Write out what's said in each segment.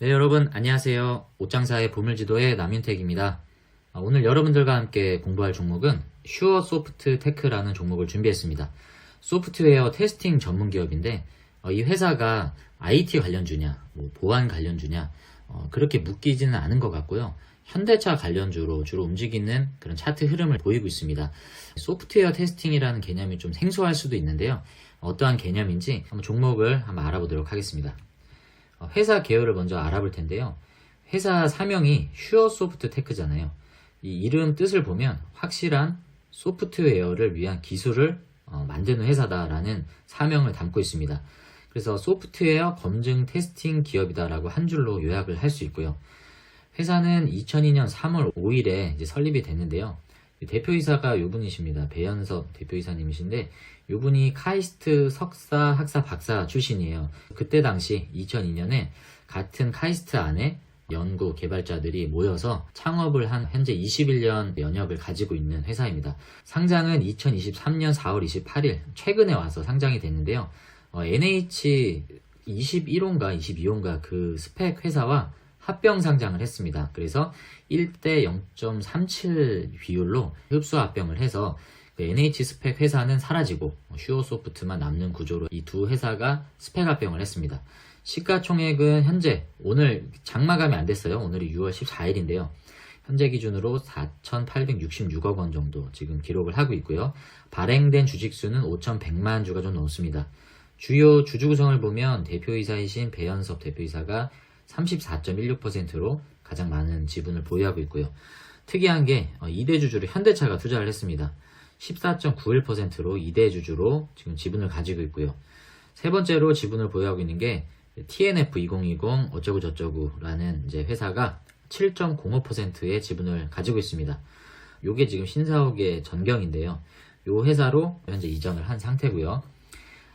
네, 여러분 안녕하세요. 옷장사의 보물지도의 남윤택입니다. 오늘 여러분들과 함께 공부할 종목은 슈어소프트테크라는 종목을 준비했습니다. 소프트웨어 테스팅 전문 기업인데 이 회사가 IT 관련주냐, 보안 관련주냐 그렇게 묶이지는 않은 것 같고요. 현대차 관련주로 주로 움직이는 그런 차트 흐름을 보이고 있습니다. 소프트웨어 테스팅이라는 개념이 좀 생소할 수도 있는데요. 어떠한 개념인지 한번 종목을 한번 알아보도록 하겠습니다. 회사 계열을 먼저 알아볼 텐데요. 회사 사명이 슈어소프트테크잖아요. 이 이름 뜻을 보면 확실한 소프트웨어를 위한 기술을 만드는 회사다라는 사명을 담고 있습니다. 그래서 소프트웨어 검증 테스팅 기업이다라고 한 줄로 요약을 할 수 있고요. 회사는 2002년 3월 5일에 이제 설립이 됐는데요. 대표이사가 요분이십니다. 배현섭 대표이사님이신데 요분이 카이스트 석사, 학사, 박사 출신이에요. 그때 당시 2002년에 같은 카이스트 안에 연구 개발자들이 모여서 창업을 한 현재 21년 연역을 가지고 있는 회사입니다. 상장은 2023년 4월 28일 최근에 와서 상장이 됐는데요. NH21호인가 22호인가 그 스펙 회사와 합병 상장을 했습니다. 그래서 1대 0.37 비율로 흡수 합병을 해서 NH 스펙 회사는 사라지고 슈어소프트만 남는 구조로 이 두 회사가 스펙 합병을 했습니다. 시가총액은 현재 오늘 장마감이 안 됐어요. 오늘이 6월 14일인데요. 현재 기준으로 4,866억 원 정도 지금 기록을 하고 있고요. 발행된 주식수는 5,100만 주가 좀 넘습니다. 주요 주주 구성을 보면 대표이사이신 배현섭 대표이사가 34.16%로 가장 많은 지분을 보유하고 있고요. 특이한 게 2대 주주로 현대차가 투자를 했습니다. 14.91%로 2대 주주로 지금 지분을 가지고 있고요. 세 번째로 지분을 보유하고 있는 게 TNF 2020 어쩌고 저쩌고라는 이제 회사가 7.05%의 지분을 가지고 있습니다. 요게 지금 신사옥의 전경인데요. 요 회사로 현재 이전을 한 상태고요.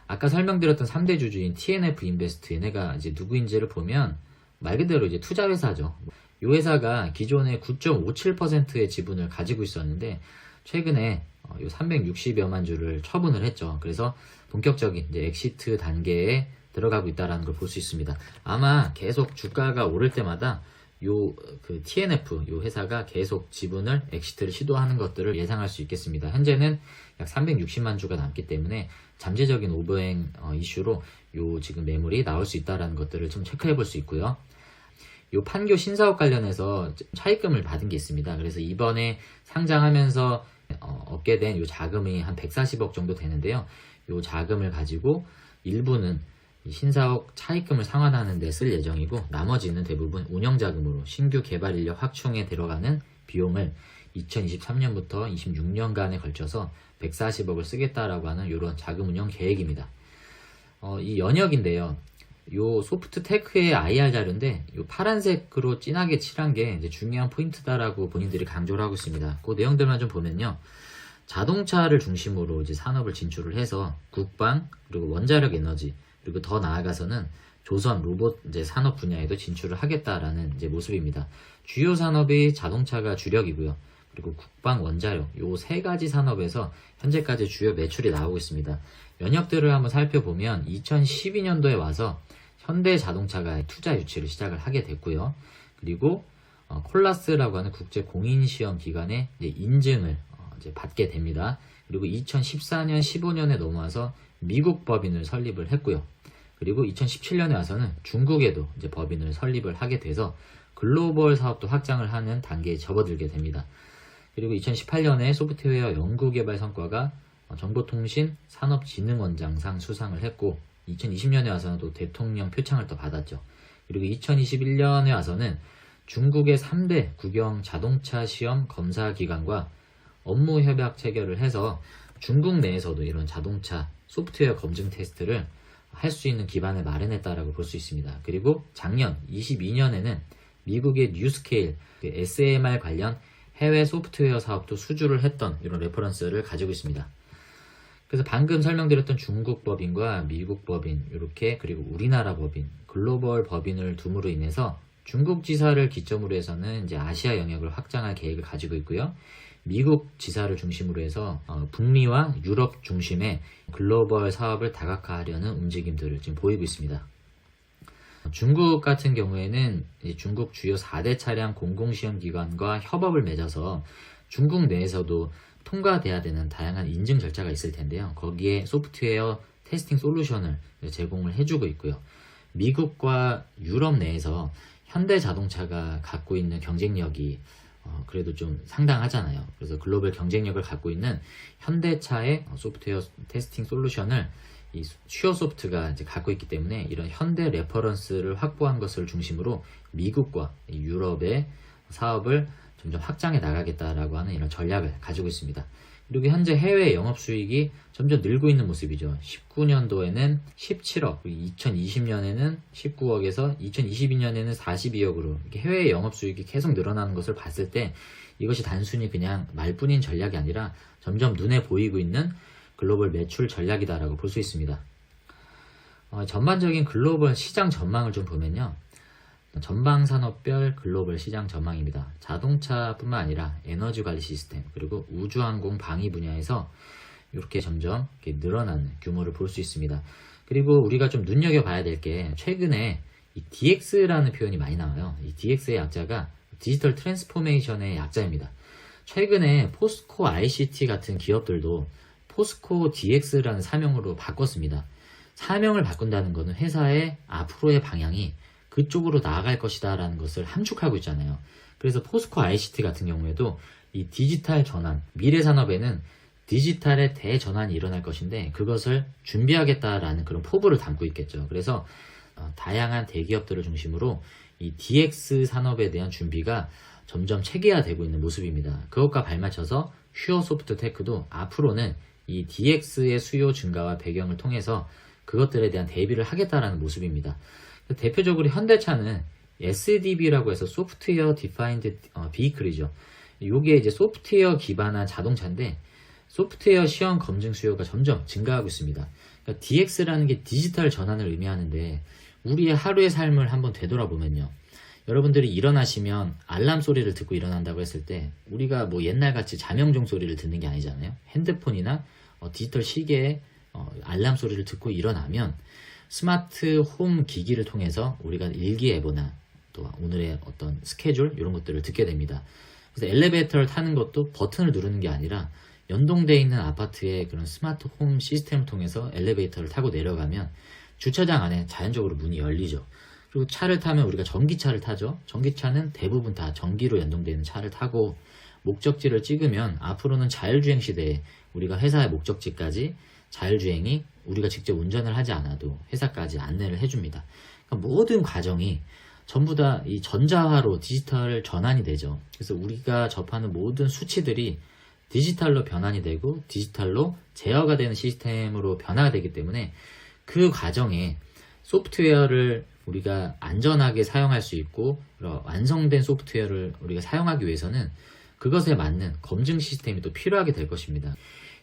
아까 설명드렸던 3대 주주인 TNF 인베스트 얘네가 이제 누구인지를 보면 말 그대로 이제 투자 회사죠. 이 회사가 기존에 9.57%의 지분을 가지고 있었는데 최근에 요 360여만 주를 처분을 했죠. 그래서 본격적인 이제 엑시트 단계에 들어가고 있다는 걸 볼 수 있습니다. 아마 계속 주가가 오를 때마다 그 TNF 요 회사가 계속 지분을 엑시트를 시도하는 것들을 예상할 수 있겠습니다. 현재는 약 360만 주가 남기 때문에 잠재적인 오버행 이슈로 요 지금 매물이 나올 수 있다는 것들을 좀 체크해 볼 수 있고요. 요 판교 신사업 관련해서 차입금을 받은 게 있습니다. 그래서 이번에 상장하면서 얻게 된 요 자금이 한 140억 정도 되는데요. 요 자금을 가지고 일부는 신사업 차입금을 상환하는 데 쓸 예정이고 나머지는 대부분 운영자금으로 신규 개발 인력 확충에 들어가는 비용을 2023년부터 26년간에 걸쳐서 140억을 쓰겠다라고 하는 이런 자금 운영 계획입니다. 이 연역인데요. 요 소프트테크의 IR 자료인데 요 파란색으로 진하게 칠한 게 이제 중요한 포인트다라고 본인들이 강조를 하고 있습니다. 그 내용들만 좀 보면요. 자동차를 중심으로 이제 산업을 진출을 해서 국방 그리고 원자력 에너지 그리고 더 나아가서는 조선 로봇 이제 산업 분야에도 진출을 하겠다라는 이제 모습입니다. 주요 산업이 자동차가 주력이고요. 그리고 국방 원자력 요 세 가지 산업에서 현재까지 주요 매출이 나오고 있습니다. 연역들을 한번 살펴보면 2012년도에 와서 현대자동차가 투자 유치를 시작을 하게 됐고요. 그리고 콜라스라고 하는 국제 공인시험 기관의 인증을 이제 받게 됩니다. 그리고 2014년, 15년에 넘어와서 미국 법인을 설립을 했고요. 그리고 2017년에 와서는 중국에도 이제 법인을 설립을 하게 돼서 글로벌 사업도 확장을 하는 단계에 접어들게 됩니다. 그리고 2018년에 소프트웨어 연구개발 성과가 정보통신 산업진흥원장상 수상을 했고 2020년에 와서는 또 대통령 표창을 또 받았죠. 그리고 2021년에 와서는 중국의 3대 국영 자동차 시험 검사 기관과 업무 협약 체결을 해서 중국 내에서도 이런 자동차 소프트웨어 검증 테스트를 할 수 있는 기반을 마련했다라고 볼 수 있습니다. 그리고 작년 22년에는 미국의 뉴스케일 SAMR 관련 해외 소프트웨어 사업도 수주를 했던 이런 레퍼런스를 가지고 있습니다. 그래서 방금 설명드렸던 중국 법인과 미국 법인 이렇게 그리고 우리나라 법인 글로벌 법인을 둠으로 인해서 중국 지사를 기점으로 해서는 이제 아시아 영역을 확장할 계획을 가지고 있고요. 미국 지사를 중심으로 해서 북미와 유럽 중심의 글로벌 사업을 다각화하려는 움직임들을 지금 보이고 있습니다. 중국 같은 경우에는 이 중국 주요 4대 차량 공공시험기관과 협업을 맺어서 중국 내에서도 통과돼야 되는 다양한 인증 절차가 있을 텐데요. 거기에 소프트웨어 테스팅 솔루션을 제공을 해주고 있고요. 미국과 유럽 내에서 현대자동차가 갖고 있는 경쟁력이 그래도 좀 상당하잖아요. 그래서 글로벌 경쟁력을 갖고 있는 현대차의 소프트웨어 테스팅 솔루션을 이 슈어소프트가 이제 갖고 있기 때문에 이런 현대 레퍼런스를 확보한 것을 중심으로 미국과 유럽의 사업을 점점 확장해 나가겠다라고 하는 이런 전략을 가지고 있습니다. 그리고 현재 해외 영업 수익이 점점 늘고 있는 모습이죠. 19년도에는 17억, 2020년에는 19억에서 2022년에는 42억으로 이렇게 해외 영업 수익이 계속 늘어나는 것을 봤을 때 이것이 단순히 그냥 말뿐인 전략이 아니라 점점 눈에 보이고 있는 글로벌 매출 전략이다라고 볼 수 있습니다. 전반적인 글로벌 시장 전망을 좀 보면요. 전방 산업별 글로벌 시장 전망입니다. 자동차뿐만 아니라 에너지 관리 시스템 그리고 우주항공 방위 분야에서 이렇게 점점 이렇게 늘어나는 규모를 볼 수 있습니다. 그리고 우리가 좀 눈여겨봐야 될 게 최근에 이 DX라는 표현이 많이 나와요. 이 DX의 약자가 디지털 트랜스포메이션의 약자입니다. 최근에 포스코 ICT 같은 기업들도 포스코 DX라는 사명으로 바꿨습니다. 사명을 바꾼다는 것은 회사의 앞으로의 방향이 그쪽으로 나아갈 것이다 라는 것을 함축하고 있잖아요. 그래서 포스코 ICT 같은 경우에도 이 디지털 전환, 미래 산업에는 디지털의 대전환이 일어날 것인데 그것을 준비하겠다라는 그런 포부를 담고 있겠죠. 그래서 다양한 대기업들을 중심으로 이 DX 산업에 대한 준비가 점점 체계화되고 있는 모습입니다. 그것과 발맞춰서 슈어소프트테크도 앞으로는 이 DX의 수요 증가와 배경을 통해서 그것들에 대한 대비를 하겠다라는 모습입니다. 대표적으로 현대차는 SDV라고 해서 소프트웨어 디파인드 비클이죠. 이게 이제 소프트웨어 기반한 자동차인데 소프트웨어 시험 검증 수요가 점점 증가하고 있습니다. 그러니까 DX라는 게 디지털 전환을 의미하는데 우리의 하루의 삶을 한번 되돌아보면요. 여러분들이 일어나시면 알람 소리를 듣고 일어난다고 했을 때 우리가 뭐 옛날같이 자명종 소리를 듣는 게 아니잖아요. 핸드폰이나 디지털 시계의 알람 소리를 듣고 일어나면 스마트 홈 기기를 통해서 우리가 일기예보나 또 오늘의 어떤 스케줄 이런 것들을 듣게 됩니다. 그래서 엘리베이터를 타는 것도 버튼을 누르는 게 아니라 연동되어 있는 아파트의 그런 스마트 홈 시스템을 통해서 엘리베이터를 타고 내려가면 주차장 안에 자연적으로 문이 열리죠. 그리고 차를 타면 우리가 전기차를 타죠. 전기차는 대부분 다 전기로 연동되는 차를 타고 목적지를 찍으면 앞으로는 자율주행 시대에 우리가 회사의 목적지까지 자율주행이 우리가 직접 운전을 하지 않아도 회사까지 안내를 해줍니다. 그러니까 모든 과정이 전부 다 이 전자화로 디지털 전환이 되죠. 그래서 우리가 접하는 모든 수치들이 디지털로 변환이 되고 디지털로 제어가 되는 시스템으로 변화가 되기 때문에 그 과정에 소프트웨어를 우리가 안전하게 사용할 수 있고 완성된 소프트웨어를 우리가 사용하기 위해서는 그것에 맞는 검증 시스템이 또 필요하게 될 것입니다.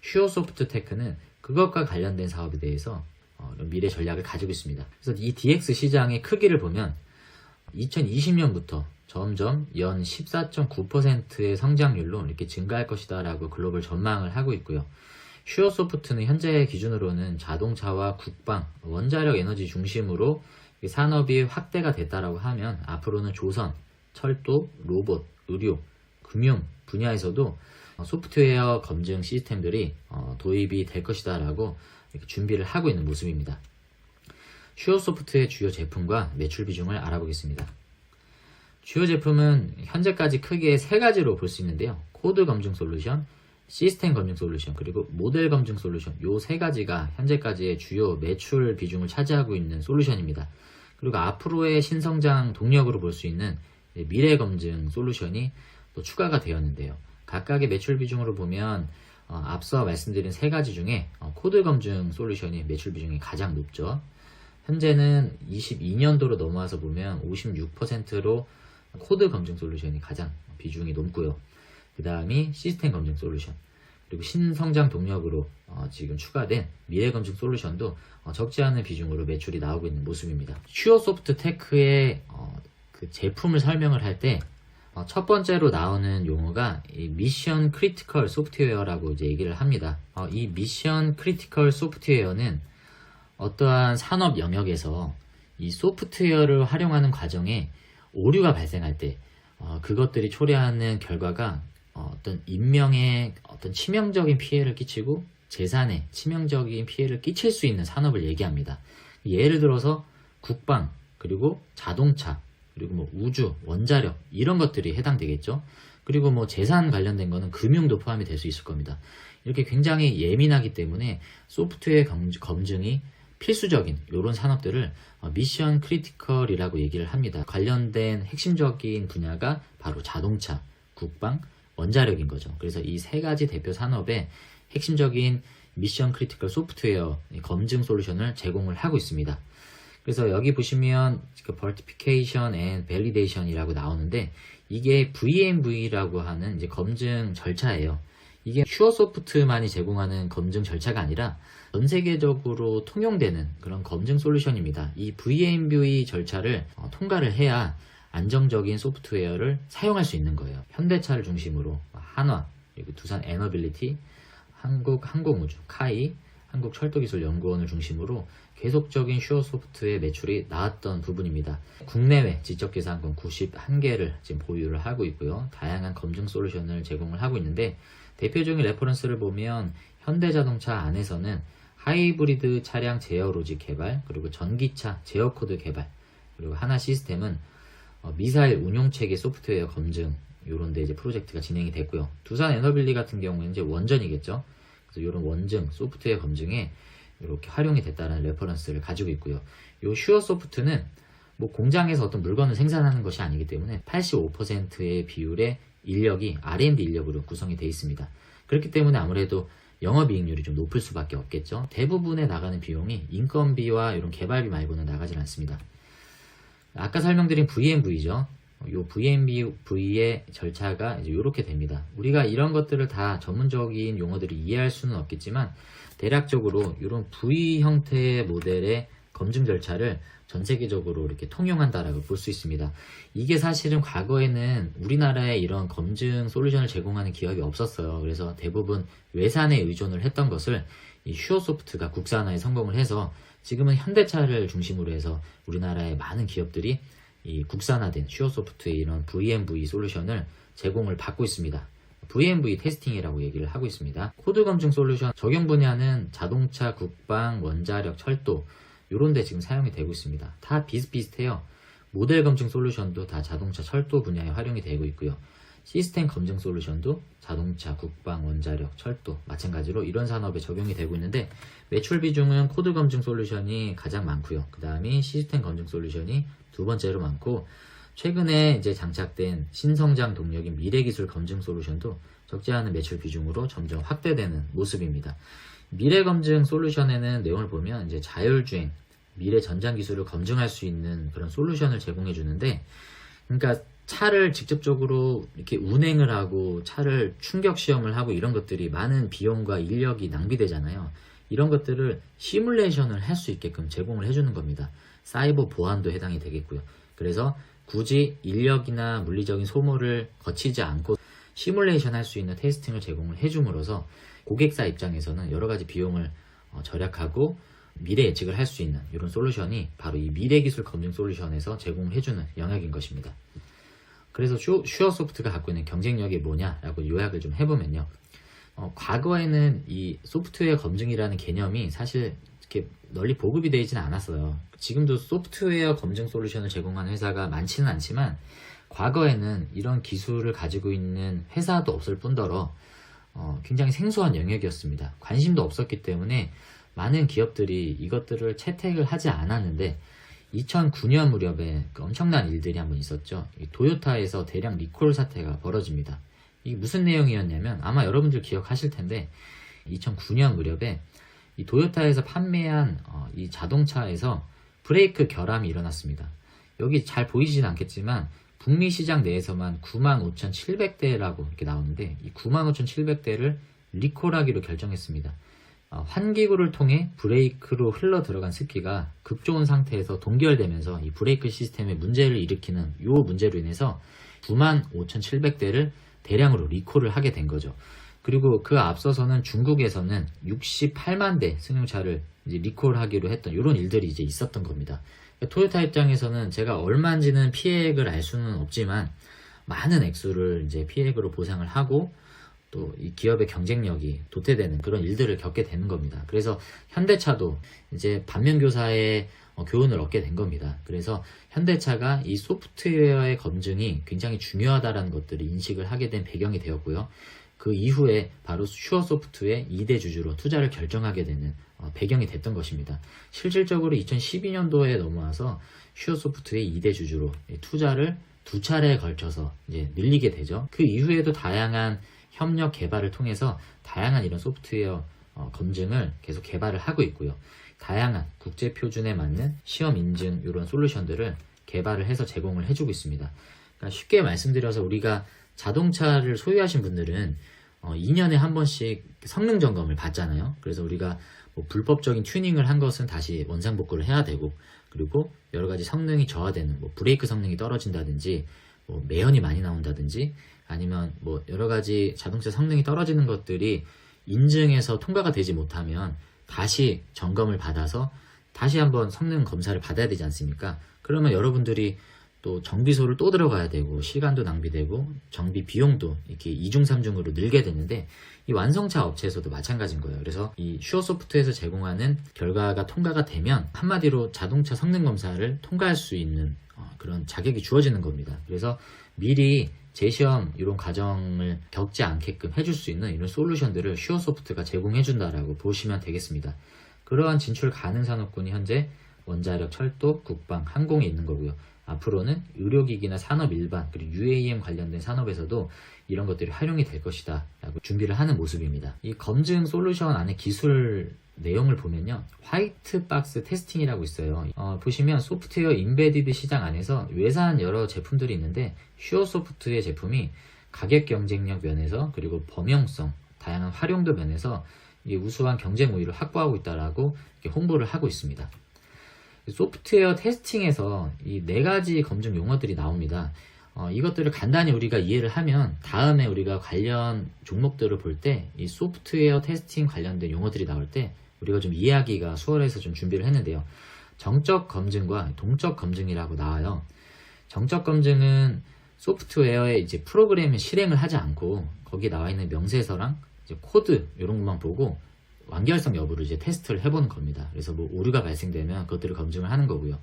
슈어소프트테크는 그것과 관련된 사업에 대해서 미래 전략을 가지고 있습니다. 그래서 이 DX 시장의 크기를 보면 2020년부터 점점 연 14.9%의 성장률로 이렇게 증가할 것이다 라고 글로벌 전망을 하고 있고요. 슈어소프트는 현재 기준으로는 자동차와 국방, 원자력 에너지 중심으로 산업이 확대가 됐다라고 하면 앞으로는 조선, 철도, 로봇, 의료, 금융 분야에서도 소프트웨어 검증 시스템들이 도입이 될 것이다 라고 준비를 하고 있는 모습입니다. 슈어소프트의 주요 제품과 매출 비중을 알아보겠습니다. 주요 제품은 현재까지 크게 세 가지로 볼 수 있는데요. 코드 검증 솔루션, 시스템 검증 솔루션, 그리고 모델 검증 솔루션, 요 세 가지가 현재까지의 주요 매출 비중을 차지하고 있는 솔루션입니다. 그리고 앞으로의 신성장 동력으로 볼 수 있는 미래 검증 솔루션이 또 추가가 되었는데요. 각각의 매출 비중으로 보면 앞서 말씀드린 세 가지 중에 코드 검증 솔루션이 매출 비중이 가장 높죠. 현재는 22년도로 넘어와서 보면 56%로 코드 검증 솔루션이 가장 비중이 높고요. 그 다음이 시스템 검증 솔루션, 그리고 신성장 동력으로 지금 추가된 미래 검증 솔루션도 적지 않은 비중으로 매출이 나오고 있는 모습입니다. 슈어소프트 테크의 그 제품을 설명을 할 때 첫 번째로 나오는 용어가 이 미션 크리티컬 소프트웨어라고 이제 얘기를 합니다. 이 미션 크리티컬 소프트웨어는 어떠한 산업 영역에서 이 소프트웨어를 활용하는 과정에 오류가 발생할 때 그것들이 초래하는 결과가 어떤 인명에 어떤 치명적인 피해를 끼치고 재산에 치명적인 피해를 끼칠 수 있는 산업을 얘기합니다. 예를 들어서 국방, 그리고 자동차, 그리고 뭐 우주, 원자력 이런 것들이 해당되겠죠. 그리고 뭐 재산 관련된 거는 금융도 포함이 될 수 있을 겁니다. 이렇게 굉장히 예민하기 때문에 소프트웨어 검증이 필수적인 이런 산업들을 미션 크리티컬이라고 얘기를 합니다. 관련된 핵심적인 분야가 바로 자동차, 국방, 원자력인 거죠. 그래서 이 세 가지 대표 산업에 핵심적인 미션 크리티컬 소프트웨어 검증 솔루션을 제공을 하고 있습니다. 그래서 여기 보시면 Verification and Validation이라고 나오는데 이게 VMV라고 하는 이제 검증 절차예요. 이게 슈어소프트만이 제공하는 검증 절차가 아니라 전 세계적으로 통용되는 그런 검증 솔루션입니다. 이 VMV 절차를 통과를 해야 안정적인 소프트웨어를 사용할 수 있는 거예요. 현대차를 중심으로 한화, 그리고 두산 에너빌리티, 한국항공우주, 카이, 한국철도기술연구원을 중심으로 계속적인 슈어소프트의 매출이 나왔던 부분입니다. 국내외 지적계산권 91개를 지금 보유를 하고 있고요. 다양한 검증 솔루션을 제공을 하고 있는데 대표적인 레퍼런스를 보면 현대자동차 안에서는 하이브리드 차량 제어 로직 개발, 그리고 전기차 제어 코드 개발, 그리고 하나 시스템은 미사일 운용체계 소프트웨어 검증 요런 데 이제 프로젝트가 진행이 됐고요. 두산 에너빌리 같은 경우에는 이제 원전이겠죠. 그래서 이런 원증 소프트웨어 검증에 이렇게 활용이 됐다는 레퍼런스를 가지고 있고요. 요 슈어소프트는 뭐 공장에서 어떤 물건을 생산하는 것이 아니기 때문에 85%의 비율의 인력이 R&D 인력으로 구성이 되어 있습니다. 그렇기 때문에 아무래도 영업이익률이 좀 높을 수밖에 없겠죠. 대부분에 나가는 비용이 인건비와 이런 개발비 말고는 나가질 않습니다. 아까 설명드린 VMV죠. 요 VMV의 절차가 이제 이렇게 됩니다. 우리가 이런 것들을 다 전문적인 용어들을 이해할 수는 없겠지만 대략적으로 이런 V 형태의 모델의 검증 절차를 전 세계적으로 이렇게 통용한다라고 볼 수 있습니다. 이게 사실은 과거에는 우리나라에 이런 검증 솔루션을 제공하는 기업이 없었어요. 그래서 대부분 외산에 의존을 했던 것을 이 슈어소프트가 국산화에 성공을 해서 지금은 현대차를 중심으로 해서 우리나라의 많은 기업들이 이 국산화된 슈어소프트의 이런 VMV 솔루션을 제공을 받고 있습니다. VMV 테스팅이라고 얘기를 하고 있습니다. 코드 검증 솔루션 적용 분야는 자동차, 국방, 원자력, 철도 이런 데 지금 사용이 되고 있습니다. 다 비슷비슷해요. 모델 검증 솔루션도 다 자동차, 철도 분야에 활용이 되고 있고요. 시스템 검증 솔루션도 자동차, 국방, 원자력, 철도 마찬가지로 이런 산업에 적용이 되고 있는데 매출 비중은 코드 검증 솔루션이 가장 많고요. 그 다음이 시스템 검증 솔루션이 두 번째로 많고 최근에 이제 장착된 신성장 동력인 미래기술 검증 솔루션도 적지 않은 매출 비중으로 점점 확대되는 모습입니다. 미래 검증 솔루션에는 내용을 보면 이제 자율주행, 미래 전장 기술을 검증할 수 있는 그런 솔루션을 제공해 주는데, 그러니까 차를 직접적으로 이렇게 운행을 하고 차를 충격 시험을 하고 이런 것들이 많은 비용과 인력이 낭비되잖아요. 이런 것들을 시뮬레이션을 할 수 있게끔 제공을 해주는 겁니다. 사이버 보안도 해당이 되겠고요. 그래서 굳이 인력이나 물리적인 소모를 거치지 않고 시뮬레이션 할 수 있는 테스팅을 제공을 해줌으로써 고객사 입장에서는 여러 가지 비용을 절약하고 미래 예측을 할 수 있는 이런 솔루션이 바로 이 미래기술 검증 솔루션에서 제공을 해주는 영역인 것입니다. 그래서 슈어소프트가 갖고 있는 경쟁력이 뭐냐라고 요약을 좀 해보면요. 과거에는 이 소프트웨어 검증이라는 개념이 사실 이렇게 널리 보급이 되지는 않았어요. 지금도 소프트웨어 검증 솔루션을 제공하는 회사가 많지는 않지만 과거에는 이런 기술을 가지고 있는 회사도 없을 뿐더러 굉장히 생소한 영역이었습니다. 관심도 없었기 때문에 많은 기업들이 이것들을 채택을 하지 않았는데 2009년 무렵에 엄청난 일들이 한번 있었죠. 도요타에서 대량 리콜 사태가 벌어집니다. 이게 무슨 내용이었냐면 아마 여러분들 기억하실 텐데 2009년 무렵에 이 도요타에서 판매한 이 자동차에서 브레이크 결함이 일어났습니다. 여기 잘 보이진 않겠지만 북미 시장 내에서만 95,700대라고 이렇게 나오는데 이 95,700대를 리콜하기로 결정했습니다. 환기구를 통해 브레이크로 흘러 들어간 습기가 급좋은 상태에서 동결되면서 이 브레이크 시스템에 문제를 일으키는 이 문제로 인해서 95,700대를 대량으로 리콜을 하게 된 거죠. 그리고 그 앞서서는 중국에서는 68만 대 승용차를 이제 리콜하기로 했던 이런 일들이 이제 있었던 겁니다. 토요타 입장에서는 제가 얼마인지는 피해액을 알 수는 없지만 많은 액수를 이제 피해액으로 보상을 하고 또 이 기업의 경쟁력이 도태되는 그런 일들을 겪게 되는 겁니다. 그래서 현대차도 이제 반면교사의 교훈을 얻게 된 겁니다. 그래서 현대차가 이 소프트웨어의 검증이 굉장히 중요하다는 것들을 인식을 하게 된 배경이 되었고요. 그 이후에 바로 슈어소프트의 2대 주주로 투자를 결정하게 되는 배경이 됐던 것입니다. 실질적으로 2012년도에 넘어와서 슈어소프트의 2대 주주로 투자를 두 차례에 걸쳐서 이제 늘리게 되죠. 그 이후에도 다양한 협력 개발을 통해서 다양한 이런 소프트웨어 검증을 계속 개발을 하고 있고요. 다양한 국제 표준에 맞는 시험 인증 이런 솔루션들을 개발을 해서 제공을 해주고 있습니다. 그러니까 쉽게 말씀드려서 우리가 자동차를 소유하신 분들은 2년에 한 번씩 성능 점검을 받잖아요. 그래서 우리가 뭐 불법적인 튜닝을 한 것은 다시 원상복구를 해야 되고, 그리고 여러 가지 성능이 저하되는 뭐 브레이크 성능이 떨어진다든지 뭐 매연이 많이 나온다든지 아니면 뭐 여러 가지 자동차 성능이 떨어지는 것들이 인증에서 통과가 되지 못하면 다시 점검을 받아서 다시 한번 성능 검사를 받아야 되지 않습니까? 그러면 여러분들이 또 정비소를 또 들어가야 되고 시간도 낭비되고 정비 비용도 이렇게 2중 3중으로 늘게 되는데, 이 완성차 업체에서도 마찬가지인 거예요. 그래서 이 슈어소프트에서 제공하는 결과가 통과가 되면 한마디로 자동차 성능 검사를 통과할 수 있는 그런 자격이 주어지는 겁니다. 그래서 미리 재시험 이런 과정을 겪지 않게끔 해줄 수 있는 이런 솔루션들을 슈어소프트가 제공해준다라고 보시면 되겠습니다. 그러한 진출 가능 산업군이 현재 원자력, 철도, 국방, 항공에 있는 거고요. 앞으로는 의료기기나 산업 일반 그리고 UAM 관련된 산업에서도 이런 것들이 활용이 될 것이다 라고 준비를 하는 모습입니다. 이 검증 솔루션 안에 기술 내용을 보면요, 화이트 박스 테스팅이라고 있어요. 보시면 소프트웨어 인베디드 시장 안에서 외산 여러 제품들이 있는데 슈어소프트의 제품이 가격 경쟁력 면에서 그리고 범용성, 다양한 활용도 면에서 우수한 경쟁 우위를 확보하고 있다라고 홍보를 하고 있습니다. 소프트웨어 테스팅에서 이 4가지 검증 용어들이 나옵니다. 이것들을 간단히 우리가 이해를 하면 다음에 우리가 관련 종목들을 볼 때 이 소프트웨어 테스팅 관련된 용어들이 나올 때 우리가 좀 이해하기가 수월해서 좀 준비를 했는데요. 정적 검증과 동적 검증이라고 나와요. 정적 검증은 소프트웨어에 이제 프로그램을 실행을 하지 않고 거기에 나와 있는 명세서랑 이제 코드 이런 것만 보고 완결성 여부를 이제 테스트를 해보는 겁니다. 그래서 뭐 오류가 발생되면 그것들을 검증을 하는 거고요.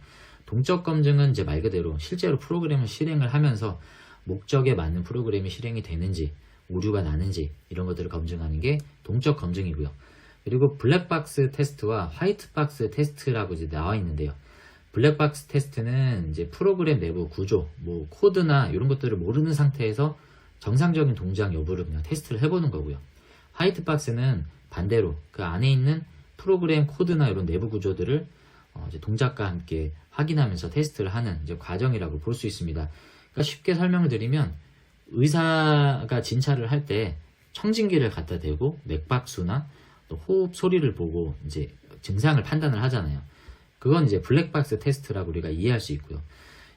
동적 검증은 이제 말 그대로 실제로 프로그램을 실행을 하면서 목적에 맞는 프로그램이 실행이 되는지, 오류가 나는지 이런 것들을 검증하는 게 동적 검증이고요. 그리고 블랙박스 테스트와 화이트박스 테스트라고 이제 나와 있는데요. 블랙박스 테스트는 이제 프로그램 내부 구조, 뭐 코드나 이런 것들을 모르는 상태에서 정상적인 동작 여부를 그냥 테스트를 해보는 거고요. 화이트박스는 반대로 그 안에 있는 프로그램 코드나 이런 내부 구조들을 이제 동작과 함께 확인하면서 테스트를 하는 이제 과정이라고 볼 수 있습니다. 그러니까 쉽게 설명을 드리면 의사가 진찰을 할 때 청진기를 갖다 대고 맥박수나 또 호흡 소리를 보고 이제 증상을 판단을 하잖아요. 그건 이제 블랙박스 테스트라고 우리가 이해할 수 있고요.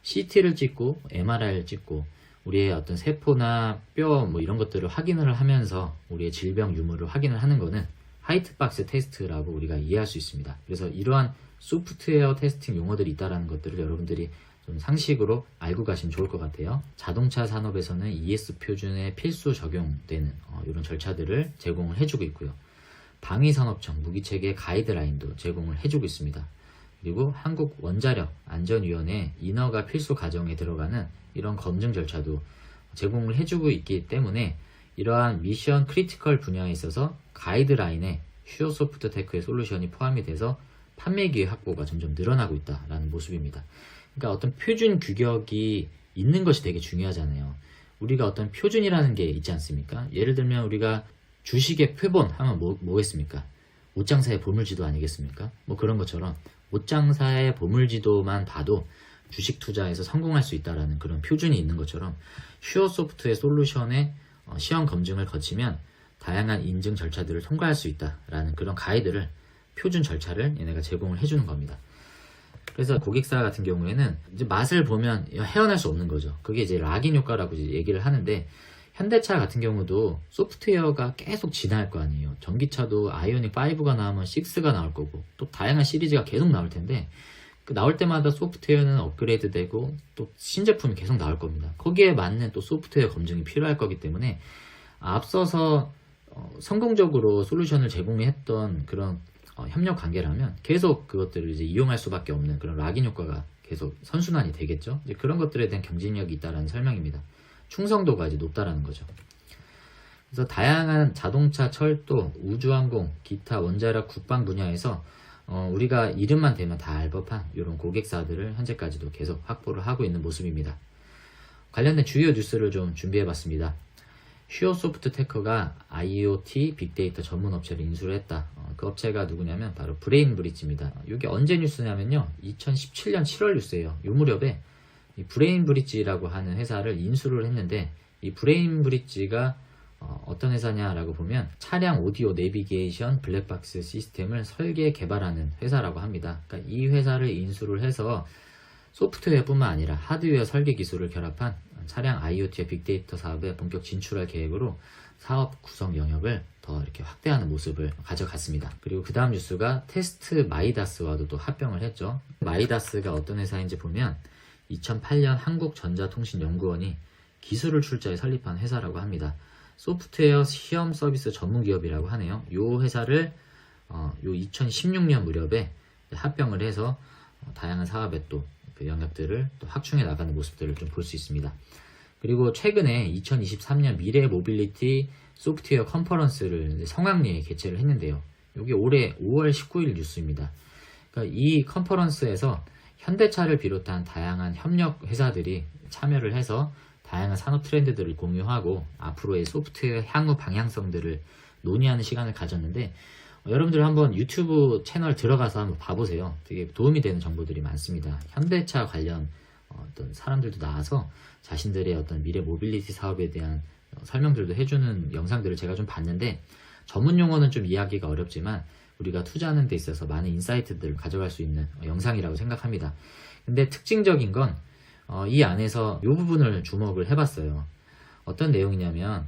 CT를 찍고 MRI를 찍고 우리의 어떤 세포나 뼈 뭐 이런 것들을 확인을 하면서 우리의 질병 유무를 확인을 하는 거는 화이트박스 테스트라고 우리가 이해할 수 있습니다. 그래서 이러한 소프트웨어 테스팅 용어들이 있다는 것들을 여러분들이 좀 상식으로 알고 가시면 좋을 것 같아요. 자동차 산업에서는 ES 표준에 필수 적용되는 이런 절차들을 제공을 해주고 있고요. 방위산업청 무기체계 가이드라인도 제공을 해주고 있습니다. 그리고 한국원자력안전위원회 인허가 필수 과정에 들어가는 이런 검증 절차도 제공을 해주고 있기 때문에 이러한 미션 크리티컬 분야에 있어서 가이드라인에 슈어소프트 테크의 솔루션이 포함이 돼서 판매 기회 확보가 점점 늘어나고 있다라는 모습입니다. 그러니까 어떤 표준 규격이 있는 것이 되게 중요하잖아요. 우리가 어떤 표준이라는 게 있지 않습니까? 예를 들면 우리가 주식의 표본 하면 뭐겠습니까? 옷장사의 보물지도 아니겠습니까? 뭐 그런 것처럼 옷장사의 보물지도만 봐도 주식 투자에서 성공할 수 있다라는 그런 표준이 있는 것처럼 슈어소프트의 솔루션의 시험 검증을 거치면 다양한 인증 절차들을 통과할 수 있다라는 그런 가이드를, 표준 절차를 얘네가 제공을 해주는 겁니다. 그래서 고객사 같은 경우에는 이제 맛을 보면 헤어날 수 없는 거죠. 그게 이제 락인 효과라고 이제 얘기를 하는데, 현대차 같은 경우도 소프트웨어가 계속 진화할 거 아니에요. 전기차도 아이오닉 5가 나오면 6가 나올 거고 또 다양한 시리즈가 계속 나올 텐데, 그 나올 때마다 소프트웨어는 업그레이드 되고 또 신제품이 계속 나올 겁니다. 거기에 맞는 또 소프트웨어 검증이 필요할 거기 때문에 앞서서 성공적으로 솔루션을 제공했던 그런 협력 관계라면 계속 그것들을 이제 이용할 수밖에 없는 그런 락인 효과가 계속 선순환이 되겠죠. 이제 그런 것들에 대한 경쟁력이 있다라는 설명입니다. 충성도가 이제 높다라는 거죠. 그래서 다양한 자동차, 철도, 우주항공, 기타 원자력, 국방 분야에서 우리가 이름만 대면 다 알 법한 이런 고객사들을 현재까지도 계속 확보를 하고 있는 모습입니다. 관련된 주요 뉴스를 좀 준비해봤습니다. 슈어소프트테크가 IoT 빅데이터 전문 업체를 인수를 했다. 그 업체가 누구냐면 바로 브레인브릿지입니다. 이게 언제 뉴스냐면요, 2017년 7월 뉴스예요. 이 무렵에 이 브레인브릿지라고 하는 회사를 인수를 했는데, 이 브레인브릿지가 어떤 회사냐라고 보면 차량 오디오 내비게이션 블랙박스 시스템을 설계 개발하는 회사라고 합니다. 그러니까 이 회사를 인수를 해서 소프트웨어뿐만 아니라 하드웨어 설계 기술을 결합한 차량 IoT와 빅데이터 사업에 본격 진출할 계획으로 사업 구성 영역을 더 이렇게 확대하는 모습을 가져갔습니다. 그리고 그 다음 뉴스가 테스트 마이다스와도 또 합병을 했죠. 마이다스가 어떤 회사인지 보면 2008년 한국전자통신연구원이 기술을 출자해 설립한 회사라고 합니다. 소프트웨어 시험 서비스 전문 기업이라고 하네요. 이 회사를 요 2016년 무렵에 합병을 해서 다양한 사업에 또 그 영역들을 또 확충해 나가는 모습들을 좀 볼 수 있습니다. 그리고 최근에 2023년 미래 모빌리티 소프트웨어 컨퍼런스를 성황리에 개최를 했는데요. 이게 올해 5월 19일 뉴스입니다. 그러니까 이 컨퍼런스에서 현대차를 비롯한 다양한 협력 회사들이 참여를 해서 다양한 산업 트렌드들을 공유하고 앞으로의 소프트웨어 향후 방향성들을 논의하는 시간을 가졌는데, 여러분들 한번 유튜브 채널 들어가서 한번 봐보세요. 되게 도움이 되는 정보들이 많습니다. 현대차 관련 어떤 사람들도 나와서 자신들의 어떤 미래 모빌리티 사업에 대한 설명들도 해주는 영상들을 제가 좀 봤는데, 전문 용어는 좀 이해하기가 어렵지만 우리가 투자하는 데 있어서 많은 인사이트들을 가져갈 수 있는 영상이라고 생각합니다. 근데 특징적인 건 이 안에서 이 부분을 주목을 해봤어요. 어떤 내용이냐면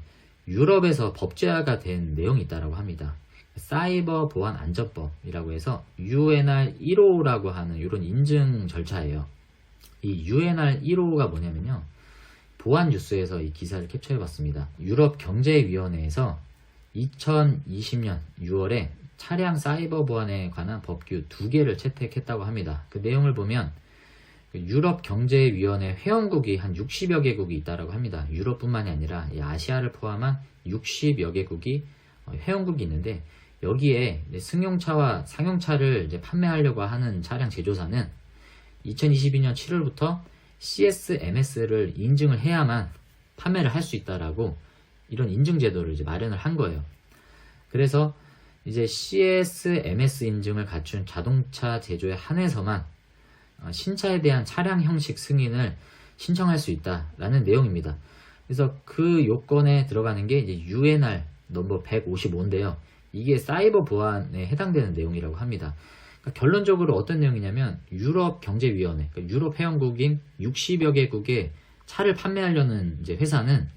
유럽에서 법제화가 된 내용이 있다고 합니다. 사이버 보안 안전법이라고 해서 UNR 1호라고 하는 이런 인증 절차예요. 이 UNR 1호가 뭐냐면요, 보안 뉴스에서 이 기사를 캡처해봤습니다. 유럽 경제위원회에서 2020년 6월에 차량 사이버 보안에 관한 법규 2개를 채택했다고 합니다. 그 내용을 보면 유럽 경제위원회 회원국이 한 60여 개국이 있다고 합니다. 유럽뿐만이 아니라 아시아를 포함한 60여 개국이 회원국이 있는데, 여기에 승용차와 상용차를 이제 판매하려고 하는 차량 제조사는 2022년 7월부터 CSMS를 인증을 해야만 판매를 할 수 있다라고 이런 인증 제도를 이제 마련을 한 거예요. 그래서 이제 CSMS 인증을 갖춘 자동차 제조에 한해서만 신차에 대한 차량 형식 승인을 신청할 수 있다라는 내용입니다. 그래서 그 요건에 들어가는 게 이제 UNR 넘버 155인데요. 이게 사이버 보안에 해당되는 내용이라고 합니다. 그러니까 결론적으로 어떤 내용이냐면 유럽 경제위원회, 그러니까 유럽 회원국인 60여 개국의 차를 판매하려는 이제 회사는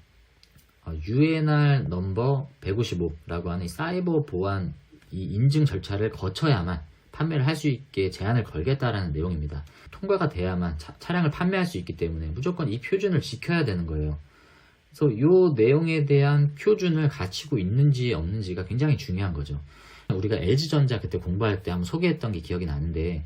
UNR 넘버 155라고 하는 사이버 보안 이 인증 절차를 거쳐야만 판매를 할 수 있게 제한을 걸겠다라는 내용입니다. 통과가 돼야만 차량을 판매할 수 있기 때문에 무조건 이 표준을 지켜야 되는 거예요. 그래서 이 내용에 대한 표준을 갖추고 있는지 없는지가 굉장히 중요한 거죠. 우리가 LG전자 그때 공부할 때 한번 소개했던 게 기억이 나는데,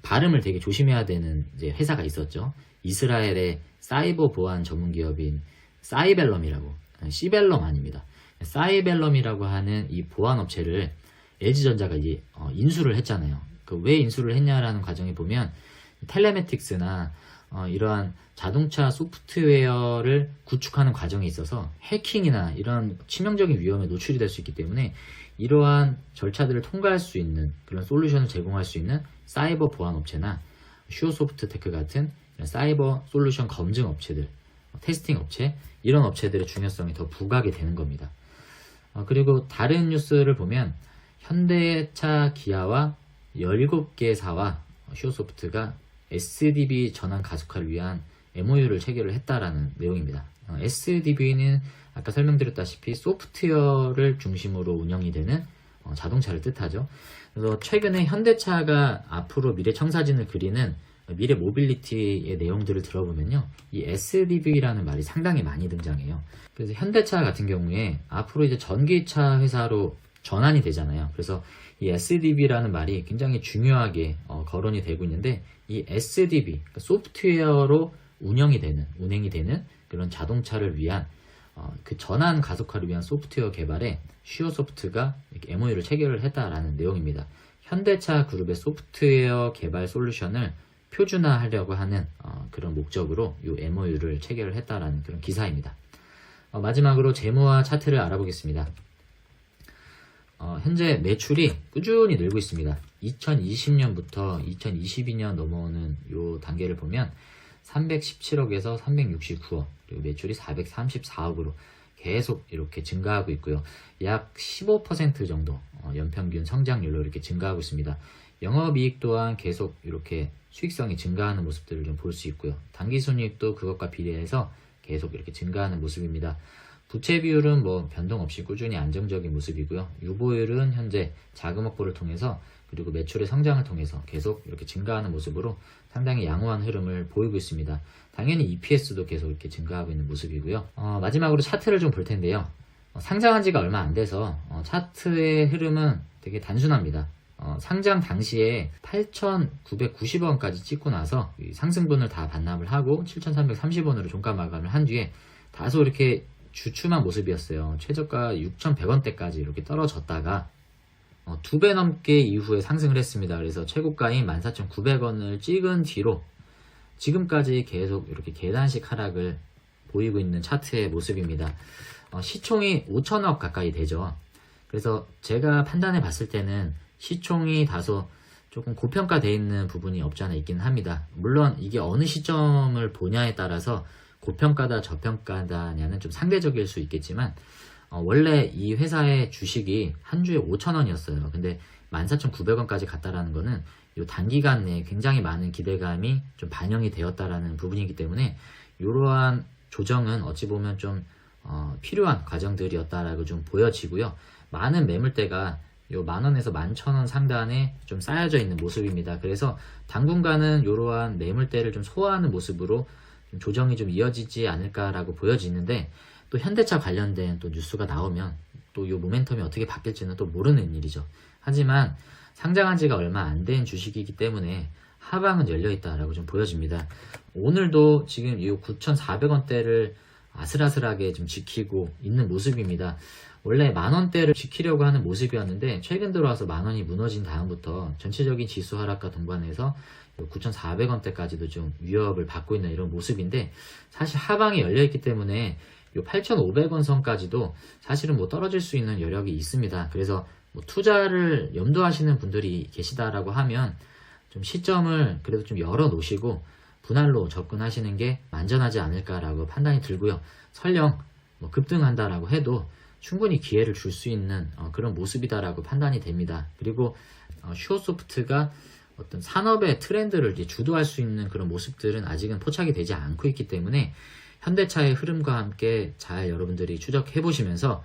발음을 되게 조심해야 되는 이제 회사가 있었죠. 이스라엘의 사이버 보안 전문 기업인 사이벨럼이라고, 시벨럼 아닙니다. 사이벨럼이라고 하는 이 보안 업체를 LG전자가 이제 인수를 했잖아요. 그 왜 인수를 했냐라는 과정에 보면 텔레매틱스나 이러한 자동차 소프트웨어를 구축하는 과정에 있어서 해킹이나 이런 치명적인 위험에 노출이 될 수 있기 때문에 이러한 절차들을 통과할 수 있는 그런 솔루션을 제공할 수 있는 사이버 보안 업체나 슈어소프트테크 같은 이런 사이버 솔루션 검증 업체들, 테스팅 업체, 이런 업체들의 중요성이 더 부각이 되는 겁니다. 그리고 다른 뉴스를 보면 현대차, 기아와 17개사와 슈어소프트가 SDV 전환 가속화를 위한 MOU를 체결을 했다라는 내용입니다. SDV는 아까 설명드렸다시피 소프트웨어를 중심으로 운영이 되는 자동차를 뜻하죠. 그래서 최근에 현대차가 앞으로 미래 청사진을 그리는 미래 모빌리티의 내용들을 들어보면요, 이 SDV라는 말이 상당히 많이 등장해요. 그래서 현대차 같은 경우에 앞으로 이제 전기차 회사로 전환이 되잖아요. 그래서 이 SDV라는 말이 굉장히 중요하게 거론이 되고 있는데, 이 SDV, 그러니까 소프트웨어로 운행이 되는 그런 자동차를 위한 그 전환 가속화를 위한 소프트웨어 개발에 슈어소프트가 이렇게 MOU를 체결을 했다라는 내용입니다. 현대차 그룹의 소프트웨어 개발 솔루션을 표준화하려고 하는 그런 목적으로 이 MOU를 체결을 했다라는 그런 기사입니다. 마지막으로 재무와 차트를 알아보겠습니다. 현재 매출이 꾸준히 늘고 있습니다. 2020년부터 2022년 넘어오는 이 단계를 보면 317억에서 369억, 그리고 매출이 434억으로 계속 이렇게 증가하고 있고요. 약 15% 정도 연평균 성장률로 이렇게 증가하고 있습니다. 영업이익 또한 계속 이렇게 수익성이 증가하는 모습들을 좀 볼 수 있고요. 당기순이익도 그것과 비례해서 계속 이렇게 증가하는 모습입니다. 부채 비율은 뭐 변동 없이 꾸준히 안정적인 모습이고요. 유보율은 현재 자금 확보를 통해서, 그리고 매출의 성장을 통해서 계속 이렇게 증가하는 모습으로 상당히 양호한 흐름을 보이고 있습니다. 당연히 EPS도 계속 이렇게 증가하고 있는 모습이고요. 마지막으로 차트를 좀 볼 텐데요. 상장한 지가 얼마 안 돼서 차트의 흐름은 되게 단순합니다. 상장 당시에 8,990원까지 찍고 나서 상승분을 다 반납을 하고 7,330원으로 종가 마감을 한 뒤에 다소 이렇게 주춤한 모습이었어요. 최저가 6,100원대까지 이렇게 떨어졌다가 2배 넘게 이후에 상승을 했습니다. 그래서 최고가인 14,900원을 찍은 뒤로 지금까지 계속 이렇게 계단식 하락을 보이고 있는 차트의 모습입니다. 시총이 5천억 가까이 되죠. 그래서 제가 판단해 봤을 때는 시총이 다소 조금 고평가되어 있는 부분이 없지 않아 있긴 합니다. 물론 이게 어느 시점을 보냐에 따라서 고평가다 저평가다냐는 좀 상대적일 수 있겠지만, 원래 이 회사의 주식이 한 주에 5,000원이었어요. 근데 14,900원까지 갔다라는 거는 이 단기간 내에 굉장히 많은 기대감이 좀 반영이 되었다라는 부분이기 때문에 이러한 조정은 어찌 보면 좀 필요한 과정들이었다라고 좀 보여지고요. 많은 매물대가 요 10,000원에서 11,000원 상단에 좀 쌓여져 있는 모습입니다. 그래서 당분간은 이러한 매물대를 좀 소화하는 모습으로 좀 조정이 좀 이어지지 않을까라고 보여지는데, 또 현대차 관련된 또 뉴스가 나오면 또 이 모멘텀이 어떻게 바뀔지는 또 모르는 일이죠. 하지만 상장한 지가 얼마 안 된 주식이기 때문에 하방은 열려 있다라고 좀 보여집니다. 오늘도 지금 이 9,400원대를 아슬아슬하게 좀 지키고 있는 모습입니다. 원래 10,000원대를 지키려고 하는 모습이었는데, 최근 들어와서 10,000원이 무너진 다음부터 전체적인 지수 하락과 동반해서 9,400원대까지도 좀 위협을 받고 있는 이런 모습인데, 사실 하방이 열려있기 때문에 이 8,500원 선까지도 사실은 뭐 떨어질 수 있는 여력이 있습니다. 그래서 뭐 투자를 염두하시는 분들이 계시다라고 하면 좀 시점을 그래도 좀 열어 놓으시고 분할로 접근하시는 게 안전하지 않을까라고 판단이 들고요. 설령 뭐 급등한다라고 해도 충분히 기회를 줄 수 있는 그런 모습이다라고 판단이 됩니다. 그리고 슈어소프트가 어떤 산업의 트렌드를 이제 주도할 수 있는 그런 모습들은 아직은 포착이 되지 않고 있기 때문에 현대차의 흐름과 함께 잘 여러분들이 추적해 보시면서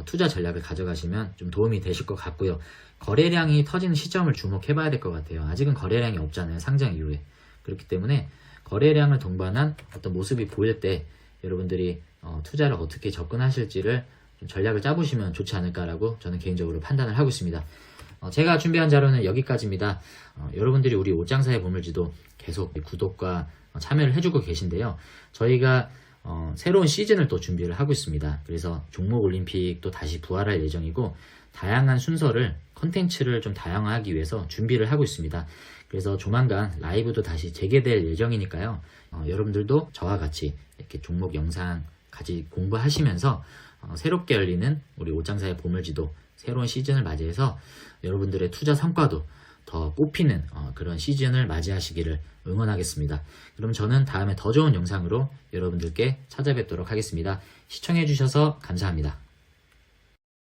투자 전략을 가져가시면 좀 도움이 되실 것 같고요. 거래량이 터지는 시점을 주목해 봐야 될 것 같아요. 아직은 거래량이 없잖아요, 상장 이후에. 그렇기 때문에 거래량을 동반한 어떤 모습이 보일 때 여러분들이 투자를 어떻게 접근하실지를 좀 전략을 짜보시면 좋지 않을까라고 저는 개인적으로 판단을 하고 있습니다. 제가 준비한 자료는 여기까지입니다. 여러분들이 우리 옷장사의 보물지도 계속 구독과 참여를 해주고 계신데요. 저희가 새로운 시즌을 또 준비를 하고 있습니다. 그래서 종목 올림픽도 다시 부활할 예정이고, 다양한 순서를, 컨텐츠를 좀 다양화하기 위해서 준비를 하고 있습니다. 그래서 조만간 라이브도 다시 재개될 예정이니까요. 여러분들도 저와 같이 이렇게 종목 영상 같이 공부하시면서 새롭게 열리는 우리 옷장사의 보물지도 새로운 시즌을 맞이해서 여러분들의 투자 성과도 더 뽑히는 그런 시즌을 맞이하시기를 응원하겠습니다. 그럼 저는 다음에 더 좋은 영상으로 여러분들께 찾아뵙도록 하겠습니다. 시청해주셔서 감사합니다.